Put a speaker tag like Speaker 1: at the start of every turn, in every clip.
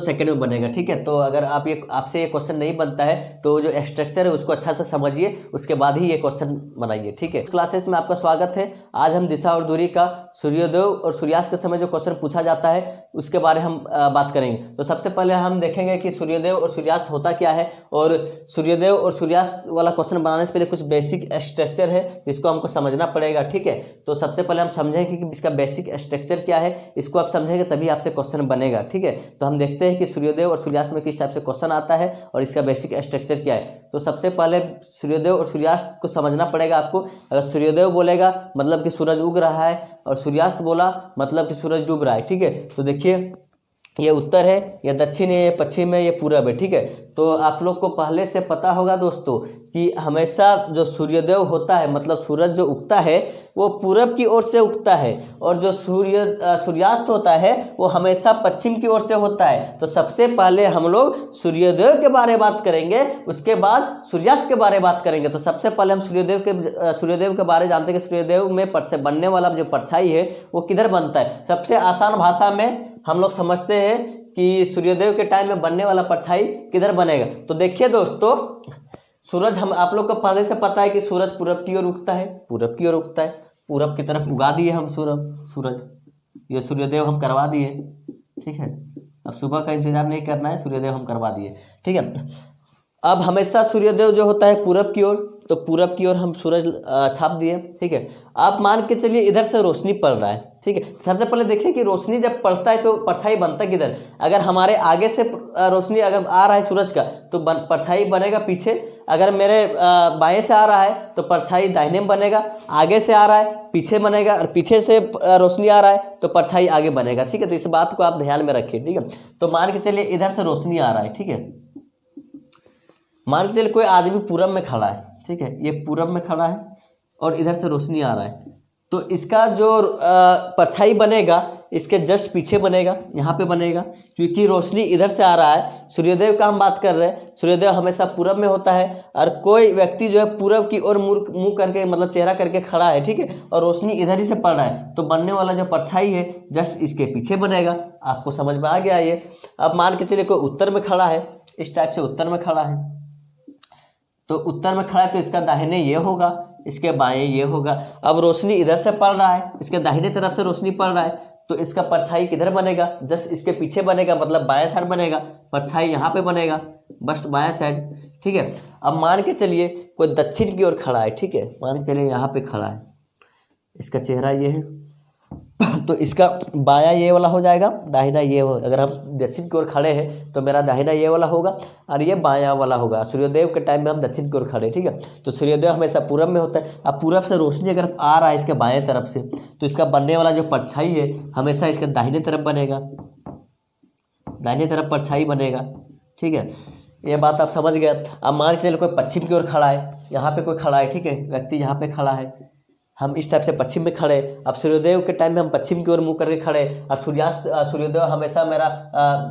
Speaker 1: Second में बनेगा, ठीक है। तो अगर आपसे ये क्वेश्चन नहीं बनता है तो जो स्ट्रक्चर है उसको अच्छा से समझिए, उसके बाद ही ये क्वेश्चन बनाइए, ठीक है। क्लासेस में आपका स्वागत है। आज हम दिशा और दूरी का सूर्योदय और सूर्यास्त के समय जो क्वेश्चन पूछा जाता है उसके बारे में हम बात करेंगे। तो सबसे पहले हम देखेंगे कि सूर्योदय और सूर्यास्त होता क्या है, और सूर्योदय और सूर्यास्त वाला क्वेश्चन बनाने से पहले कुछ बेसिक स्ट्रक्चर है जिसको हमको समझना पड़ेगा, ठीक है। तो सबसे पहले हम समझेंगे कि इसका बेसिक स्ट्रक्चर क्या है, इसको आप समझेंगे तभी आपसे क्वेश्चन बनेगा, ठीक है। तो हम देखते हैं कि सूर्योदय और सूर्यास्त में किस टाइप से क्वेश्चन आता है और इसका बेसिक स्ट्रक्चर क्या है। तो सबसे पहले सूर्योदय और सूर्यास्त को समझना पड़ेगा आपको। अगर सूर्योदय बोलेगा मतलब कि सूरज उग रहा है, और सूर्यास्त बोला मतलब कि सूरज डूब रहा है, ठीक है। तो देखिए ये उत्तर है, ये दक्षिण है, ये पश्चिम है, ये पूरब है, ठीक है। तो आप लोग को पहले से पता होगा दोस्तों कि हमेशा जो सूर्योदय होता है मतलब सूरज जो उगता है वो पूरब की ओर से उगता है, और जो सूर्यास्त होता है वो हमेशा पश्चिम की ओर से होता है। तो सबसे पहले हम लोग सूर्योदय के बारे में बात करेंगे, उसके बाद सूर्यास्त के बारे में बात करेंगे। तो सबसे पहले हम सूर्योदय के बारे में जानते हैं कि सूर्योदय में बनने वाला जो परछाई है वो किधर बनता है। सबसे आसान भाषा में हम लोग समझते हैं कि सूर्योदय के टाइम में बनने वाला परछाई किधर बनेगा। तो देखिए दोस्तों, सूरज आप लोग को पहले से पता है कि सूरज पूरब की ओर उगता है, पूरब की ओर उगता है, पूरब की तरफ उगा दिए हम सूरज, ये सूर्योदय हम करवा दिए, ठीक है। अब सुबह का इंतजार नहीं करना है, सूर्योदय हम करवा दिए, ठीक है। अब हमेशा सूर्योदय जो होता है पूरब की ओर, तो पूरब की ओर हम सूरज छाप दिए, ठीक है। आप मान के चलिए इधर से रोशनी पड़ रहा है, ठीक है। सबसे पहले देखिए कि रोशनी जब पड़ता है तो परछाई बनता है किधर। अगर हमारे आगे से रोशनी अगर आ रहा है सूरज का तो परछाई बनेगा पीछे, अगर मेरे बाएं से आ रहा है तो परछाई दाहिने में बनेगा, आगे से आ रहा है पीछे बनेगा, और पीछे से रोशनी आ रहा है तो परछाई आगे बनेगा, ठीक है। तो इस बात को आप ध्यान में रखिए, ठीक है। तो मान के चलिए इधर से रोशनी आ रहा है, ठीक है। मान के चलिए कोई आदमी पूरब में खड़ा है, ठीक है, ये पूरब में खड़ा है और इधर से रोशनी आ रहा है, तो इसका जो परछाई बनेगा इसके जस्ट पीछे बनेगा, यहाँ पे बनेगा, क्योंकि रोशनी इधर से आ रहा है। सूर्योदय का हम बात कर रहे हैं, सूर्योदय हमेशा पूरब में होता है, और कोई व्यक्ति जो है पूरब की ओर मुंह करके मतलब चेहरा करके खड़ा है, ठीक है, और रोशनी इधर ही से पड़ रहा है, तो बनने वाला जो परछाई है जस्ट इसके पीछे बनेगा। आपको समझ में आ गया ये। अब मान के चलिए कोई उत्तर में खड़ा है, इस टाइप से उत्तर में खड़ा है, तो उत्तर में खड़ा है तो इसका दाहिने ये होगा, इसके बाएं ये होगा। अब रोशनी इधर से पड़ रहा है, इसके दाहिने तरफ से रोशनी पड़ रहा है, तो इसका परछाई किधर बनेगा, जस्ट इसके पीछे बनेगा, मतलब बाएं साइड बनेगा, परछाई यहाँ पे बनेगा, बस बाएं साइड, ठीक है। अब मान के चलिए कोई दक्षिण की ओर खड़ा है, ठीक है, मान के चलिए यहाँ पे खड़ा है, इसका चेहरा ये है, तो इसका बायां ये वाला हो जाएगा, दाहिना ये हो। अगर हम दक्षिण की ओर खड़े हैं तो मेरा दाहिना ये वाला होगा और ये बायां वाला होगा। सूर्योदय के टाइम में हम दक्षिण की ओर खड़े, ठीक है। तो सूर्योदय हमेशा पूरब में होता है। अब पूरब से रोशनी अगर आ रहा है इसके बाएं तरफ से, तो इसका बनने वाला जो परछाई है हमेशा इसके दाहिने तरफ बनेगा, दाहिने तरफ परछाई बनेगा, ठीक है। ये बात आप समझ गए। अब मान के चलिए कोई पश्चिम की ओर खड़ा है, यहाँ पे कोई खड़ा है, ठीक है, व्यक्ति यहाँ पे खड़ा है, हम इस टाइप से पश्चिम में खड़े। अब सूर्योदय के टाइम में हम पश्चिम की ओर मुंह करके खड़े, और सूर्योदय हमेशा मेरा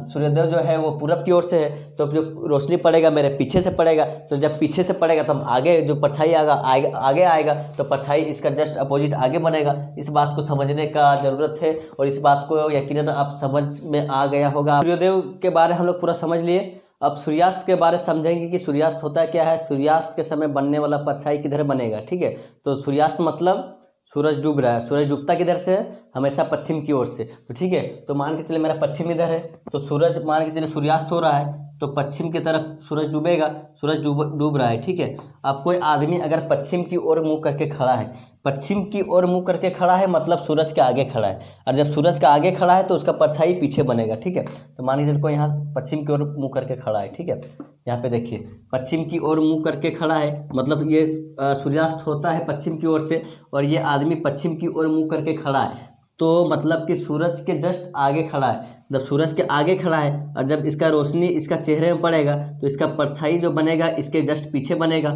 Speaker 1: सूर्योदय जो है वो पूरब की ओर से है, तो जो रोशनी पड़ेगा मेरे पीछे से पड़ेगा, तो जब पीछे से पड़ेगा तो हम आगे जो परछाई आगे आएगा, तो परछाई इसका जस्ट अपोजिट आगे बनेगा। इस बात को समझने का ज़रूरत है, और इस बात को यकीनन आप समझ में आ गया होगा। सूर्योदय के बारे हम लोग पूरा समझ लिए। अब सूर्यास्त के बारे में समझेंगे कि सूर्यास्त होता क्या है, सूर्यास्त के समय बनने वाला परछाई किधर बनेगा, ठीक है। तो सूर्यास्त मतलब सूरज डूब रहा है, सूरज डूबता किधर से है, हमेशा पश्चिम की ओर से, तो ठीक है। तो मान के चलिए मेरा पश्चिम इधर है, तो सूरज मान के चलिए सूर्यास्त हो रहा है तो पश्चिम की तरफ सूरज डूबेगा, सूरज डूब रहा है, ठीक है। अब कोई आदमी अगर पश्चिम की ओर मुंह करके खड़ा है, पश्चिम की ओर मुंह करके खड़ा है मतलब सूरज के आगे खड़ा है, और जब सूरज का आगे खड़ा है तो उसका परछाई पीछे बनेगा, ठीक है। तो मान लीजिए कोई यहाँ पश्चिम की ओर मुंह करके खड़ा है, ठीक है, यहाँ पे देखिए पश्चिम की ओर मुंह करके खड़ा है, मतलब ये सूर्यास्त होता है पश्चिम की ओर से, और ये आदमी पश्चिम की ओर मुंह करके खड़ा है, तो मतलब कि सूरज के जस्ट आगे खड़ा है। जब सूरज के आगे खड़ा है और जब इसका रोशनी इसका चेहरे में पड़ेगा तो इसका परछाई जो बनेगा इसके जस्ट पीछे बनेगा,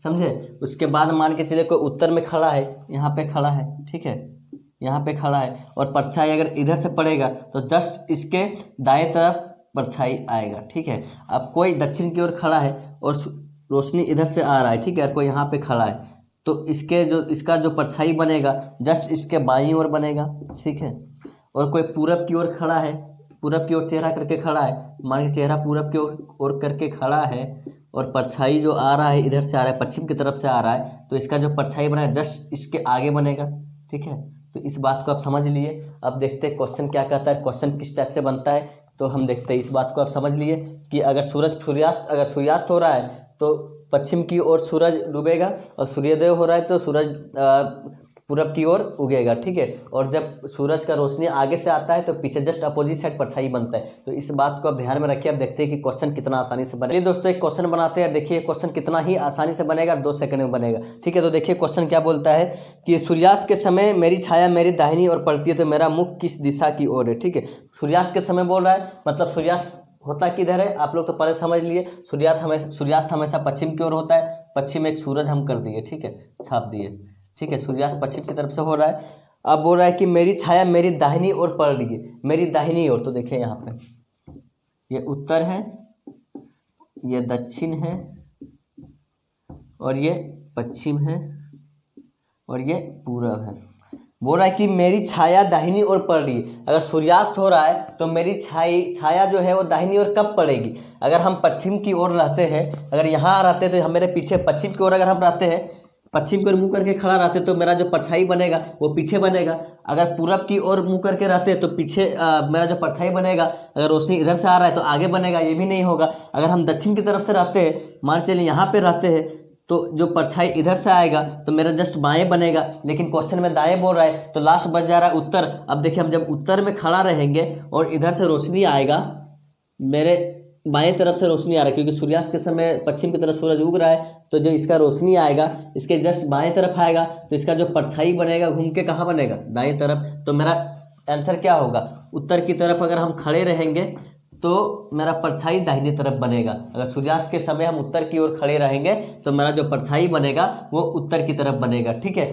Speaker 1: समझे। उसके बाद मान के चलिए कोई उत्तर में खड़ा है, यहाँ पे खड़ा है, ठीक है, यहाँ पे खड़ा है, और परछाई अगर इधर से पड़ेगा तो जस्ट इसके दाएं तरफ परछाई आएगा, ठीक है। अब कोई दक्षिण की ओर खड़ा है और रोशनी इधर से आ रहा है, ठीक है, और कोई यहाँ पे खड़ा है, तो इसका जो परछाई बनेगा जस्ट इसके बाईं ओर बनेगा, ठीक है। और कोई पूरब की ओर खड़ा है, पूरब की ओर चेहरा करके खड़ा है, मान लीजिए चेहरा पूरब की ओर करके खड़ा है और परछाई जो आ रहा है इधर से आ रहा है, पश्चिम की तरफ से आ रहा है, तो इसका जो परछाई बना है जस्ट इसके आगे बनेगा। ठीक है, तो इस बात को आप समझ लिए। अब देखते हैं क्वेश्चन क्या कहता है, क्वेश्चन किस टाइप से बनता है। तो हम देखते हैं, इस बात को आप समझ लिए कि अगर सूर्यास्त हो रहा है तो पश्चिम की ओर सूरज डूबेगा, और सूर्योदय हो रहा है तो सूरज पूरब की ओर उगेगा। ठीक है, और जब सूरज का रोशनी आगे से आता है तो पीछे जस्ट अपोजिट साइड परछाई बनता है। तो इस बात को आप ध्यान में रखिए। अब देखते हैं कि क्वेश्चन कितना आसानी से बनेगा। दोस्तों एक क्वेश्चन बनाते हैं, देखिए क्वेश्चन कितना ही आसानी से बनेगा, 2 सेकंड में बनेगा। ठीक है, तो देखिए क्वेश्चन क्या बोलता है कि सूर्यास्त के समय मेरी छाया मेरी दाहिनी ओर पड़ती है तो मेरा मुख किस दिशा की ओर है। ठीक है, सूर्यास्त के समय बोल रहा है, मतलब सूर्यास्त होता किधर है, आप लोग तो पहले समझ लिए। सूर्यास्त हमेशा पश्चिम की ओर होता है, पश्चिम एक सूरज हम कर दिए। ठीक है, छाप दिए। ठीक है, सूर्यास्त पश्चिम की तरफ से हो रहा है। अब बोल रहा है कि मेरी छाया मेरी दाहिनी ओर पड़ रही है, मेरी दाहिनी ओर। तो देखिए यहाँ पे ये उत्तर है, ये दक्षिण है, और ये पश्चिम है, और ये पूरब है। बोल रहा है कि मेरी छाया दाहिनी ओर पड़ रही है। अगर सूर्यास्त हो रहा है तो मेरी छाया जो है वो दाहिनी ओर कब पड़ेगी? अगर हम पश्चिम की ओर रहते हैं, अगर यहाँ रहते तो मेरे पीछे पश्चिम की ओर अगर हम रहते हैं, पश्चिम की ओर मुँह करके खड़ा रहते तो मेरा जो परछाई बनेगा वो पीछे बनेगा। अगर पूरब की ओर मुँह करके रहते तो पीछे मेरा जो परछाई बनेगा, अगर रोशनी इधर से आ रहा है तो आगे बनेगा, ये भी नहीं होगा। अगर हम दक्षिण की तरफ से रहते हैं, मान चलिए यहाँ पे रहते हैं, तो जो परछाई इधर से आएगा तो मेरा जस्ट बाएं बनेगा, लेकिन क्वेश्चन में दाएं बोल रहा है तो लास्ट बच जा रहा है उत्तर। अब देखिए हम जब उत्तर में खड़ा रहेंगे और इधर से रोशनी आएगा, मेरे बाएं तरफ से रोशनी आ रहा है, क्योंकि सूर्यास्त के समय पश्चिम की तरफ सूरज उग रहा है, तो जो इसका रोशनी आएगा इसके जस्ट बाएं तरफ आएगा, तो इसका जो परछाई बनेगा घूम के कहाँ बनेगा? दाएं तरफ। तो मेरा आंसर क्या होगा? उत्तर की तरफ अगर हम खड़े रहेंगे तो मेरा परछाई दाहिनी तरफ बनेगा। अगर सूर्यास्त के समय हम उत्तर की ओर खड़े रहेंगे तो मेरा जो परछाई बनेगा वो उत्तर की तरफ बनेगा। ठीक है।